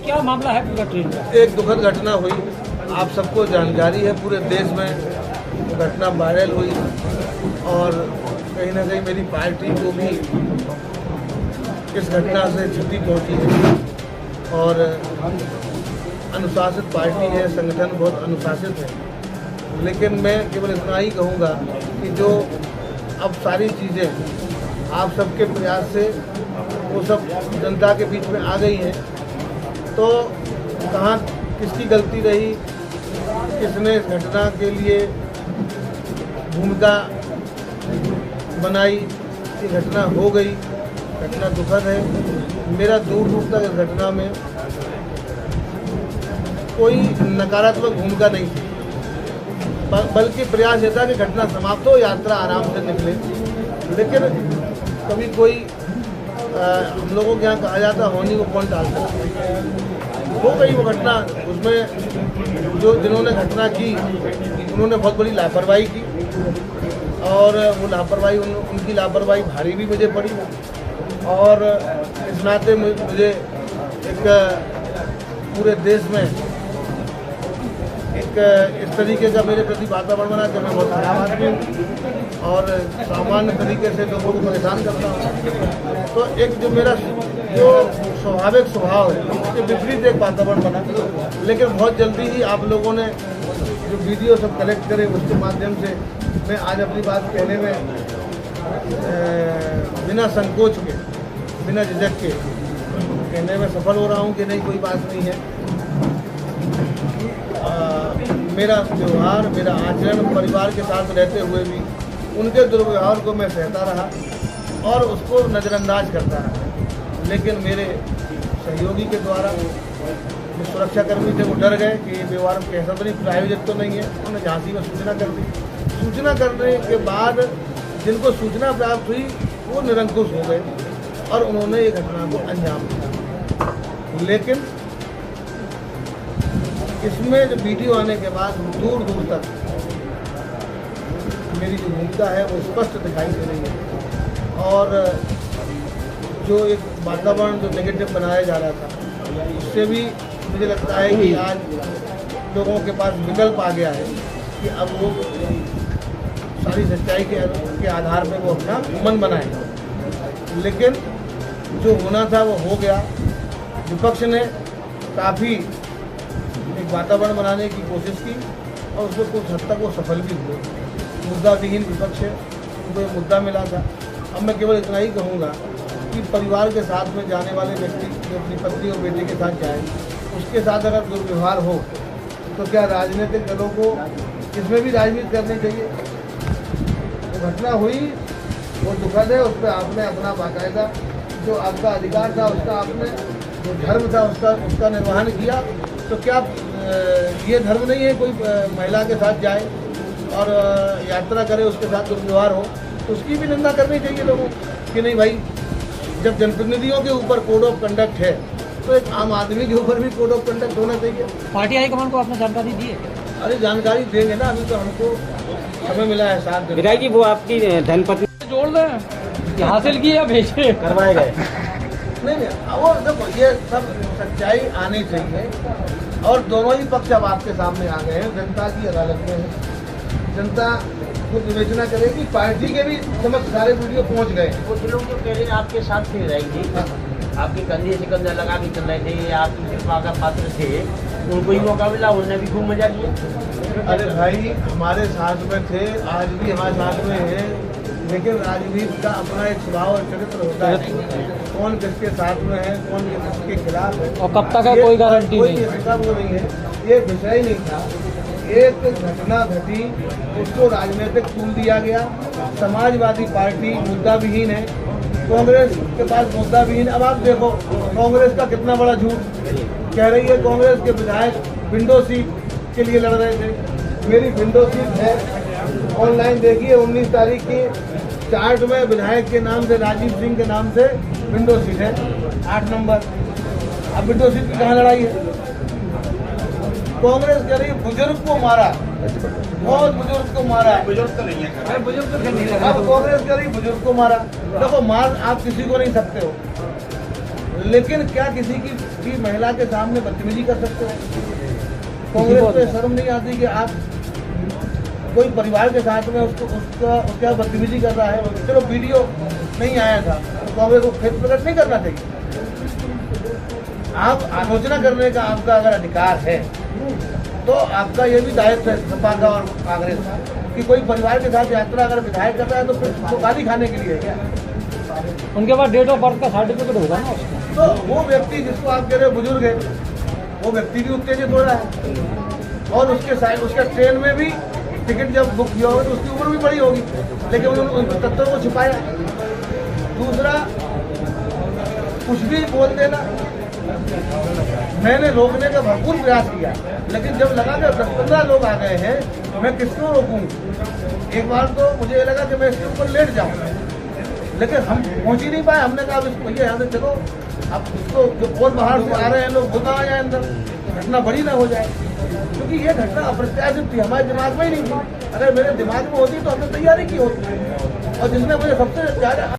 क्या मामला है पूरा ट्रेन का? एक दुखद घटना हुई, आप सबको जानकारी है, पूरे देश में घटना वायरल हुई और कहीं ना कहीं मेरी पार्टी को भी इस घटना से क्षति पहुंची है। और अनुशासित पार्टी है, संगठन बहुत अनुशासित है, लेकिन मैं केवल इतना ही कहूँगा कि जो अब सारी चीज़ें आप सबके प्रयास से वो सब जनता के बीच में आ गई हैं, तो कहाँ किसकी गलती रही, किसने इस घटना के लिए भूमिका बनाई, ये घटना हो गई, घटना दुखद है। मेरा दूर दूर तक इस घटना में कोई नकारात्मक भूमिका नहीं थी, बल्कि प्रयास ये था कि घटना समाप्त हो, यात्रा आराम से निकले। लेकिन कभी कोई हम लोगों के यहाँ कहा जाता होनी को कौन टालता, हो गई वो घटना। उसमें जो जिन्होंने घटना की उन्होंने बहुत बड़ी लापरवाही की और वो लापरवाही उनकी लापरवाही भारी भी मुझे पड़ी। और इस नाते मुझे एक पूरे देश में एक इस तरीके का मेरे प्रति वातावरण बना कि मैं बहुत खराब आदमी हूँ और सामान्य तरीके से लोगों को परेशान करता हूँ। तो एक जो मेरा जो स्वाभाविक स्वभाव है उसके विपरीत एक वातावरण बना। लेकिन बहुत जल्दी ही आप लोगों ने जो वीडियो सब कलेक्ट करे उसके माध्यम से मैं आज अपनी बात कहने में बिना संकोच के, बिना झिझक के कहने में सफल हो रहा हूँ कि नहीं, कोई बात नहीं है। मेरा व्यवहार, मेरा आचरण परिवार के साथ रहते हुए भी उनके दुर्व्यवहार को मैं सहता रहा और उसको नज़रअंदाज करता रहा। लेकिन मेरे सहयोगी के द्वारा जो सुरक्षाकर्मी थे वो डर गए कि ये व्यवहार कैसा तो नहीं, प्रायोजित तो नहीं है। उन्होंने झांसी में सूचना कर दी। सूचना करने के बाद जिनको सूचना प्राप्त हुई वो निरंकुश हो गए और उन्होंने ये घटना को अंजाम दिया। लेकिन इसमें जो वीडियो आने के बाद दूर दूर तक मेरी जो भूमिका है वो स्पष्ट दिखाई दे रही है और जो एक वातावरण जो नेगेटिव बनाया जा रहा था उससे भी मुझे लगता है कि आज लोगों के पास विकल्प आ गया है कि अब वो सारी सच्चाई के आधार पर वो अपना मन बनाए। लेकिन जो होना था वो हो गया। विपक्ष ने काफ़ी एक वातावरण बनाने की कोशिश की और उसमें कुछ हद तक वो सफल भी हुए। मुद्दा विहीन विपक्ष है, उनको एक मुद्दा मिला था। अब मैं केवल इतना ही कहूँगा कि परिवार के साथ में जाने वाले व्यक्ति जो अपनी पत्नी और बेटे के साथ जाए, उसके साथ अगर दुर्व्यवहार हो तो क्या राजनीतिक दलों को इसमें भी राजनीति करनी चाहिए? वो घटना हुई, वो दुखद है, उस पर आपने अपना बाकायदा जो आपका अधिकार था, उसका आपने जो धर्म था उसका निर्वहन किया। तो क्या ये धर्म नहीं है कोई महिला के साथ जाए और यात्रा करे, उसके साथ दुर्व्यवहार हो तो उसकी भी निंदा करनी चाहिए लोगों कि नहीं भाई। जब जनप्रतिनिधियों के ऊपर कोड ऑफ कंडक्ट है तो एक आम आदमी के ऊपर भी कोड ऑफ कंडक्ट होना चाहिए। पार्टी हाईकमान को आपने जानकारी दी है? अरे जानकारी देंगे ना, अभी तो हमको समय मिला है 7 दिन। विधायक जी, वो आपकी धर्मपत्नी जोड़ दें, हासिल की या भेजे करवाए गए? नहीं, वो देखो ये सब सच्चाई आनी चाहिए और दोनों ही पक्ष अब आपके सामने आ गए हैं। जनता की अदालत में है, जनता को विवेचना करेगी। पार्टी के भी समझ सारे वीडियो पहुंच गए। कुछ लोग जो कह रहे हैं आपके साथ थे विधायक जी, आपके कंधे से कंधा लगा के चल रहे थे, आपकी कृपा का पात्र थे, उनको ही मौका मिला, उन्होंने भी खूब मजा किया। अरे भाई हमारे साथ में थे, आज भी हमारे साथ में है, लेकिन राजनीति का अपना एक स्वभाव और चरित्र होता है। कौन किसके साथ में है, कौन किसके खिलाफ है और कब तक है कोई गारंटी नहीं। ऐसा वो नहीं है, ये विषय नहीं था। एक घटना घटी, उसको राजनीतिक टूल दिया गया। समाजवादी पार्टी मुद्दा विहीन है, कांग्रेस के पास मुद्दा विहीन। अब आप देखो कांग्रेस का कितना बड़ा झूठ कह रही है। कांग्रेस के विधायक विंडो सीट के लिए लड़ रहे थे। मेरी विंडो सीट है, ऑनलाइन देखिए, 19 तारीख की चार्ट में विधायक के नाम से, राजीव सिंह के नाम से विंडो सीट है 8 नंबर। अब विंडो सीट की कहाँ लड़ाई है? कांग्रेस कह रही है बुजुर्ग को मारा, बहुत बुजुर्ग को मारा। बुजुर्ग तो नहीं है, बुजुर्ग तो नहीं है। अब कांग्रेस कह रही है बुजुर्ग को मारा। देखो मार आप किसी को नहीं सकते हो, लेकिन क्या किसी की किसी महिला के सामने बदतमीजी कर सकते हो? कांग्रेस पे शर्म नहीं आती कि आप कोई परिवार के साथ में उसका बदतमीजी कर रहा है? चलो वीडियो नहीं आया था तो कांग्रेस को खेत प्रकट नहीं करना चाहिए। आप आलोचना करने का आपका अगर अधिकार है तो आपका ये भी दायित्व है सपा का और कांग्रेस का कि कोई परिवार के साथ यात्रा अगर विधायक कर रहा है तो फिर उसको गाली खाने के लिए है क्या? उनके पास डेट ऑफ बर्थ का सर्टिफिकेट होगा ना उसका। तो वो व्यक्ति जिसको आप कह रहे हो बुजुर्ग है, वो व्यक्ति भी उत्तेजित हो रहा है और उसके साथ उसका ट्रेन में भी टिकट जब बुक किया होगा तो उसकी उम्र भी बड़ी होगी, लेकिन उन्होंने उन तथ्यों को छिपाया। दूसरा, कुछ भी बोल देना, मैंने रोकने का भरपूर प्रयास किया, लेकिन जब लगा कि 10-15 लोग आ गए हैं मैं किसको रोकूं? एक बार तो मुझे लगा कि मैं इसके ऊपर लेट जाऊं, लेकिन हम पहुंच ही नहीं पाए। हमने कहा इसको भैया यहाँ से चलो, अब इसको जो और बाहर से आ रहे हैं लोग वो ना आ जाए अंदर, घटना बड़ी ना हो जाए, क्योंकि ये घटना अप्रत्याशित थी, हमारे दिमाग में ही नहीं थी। अगर मेरे दिमाग में होती तो हमने तैयारी की होती। और जिसने मुझे सबसे ज़्यादा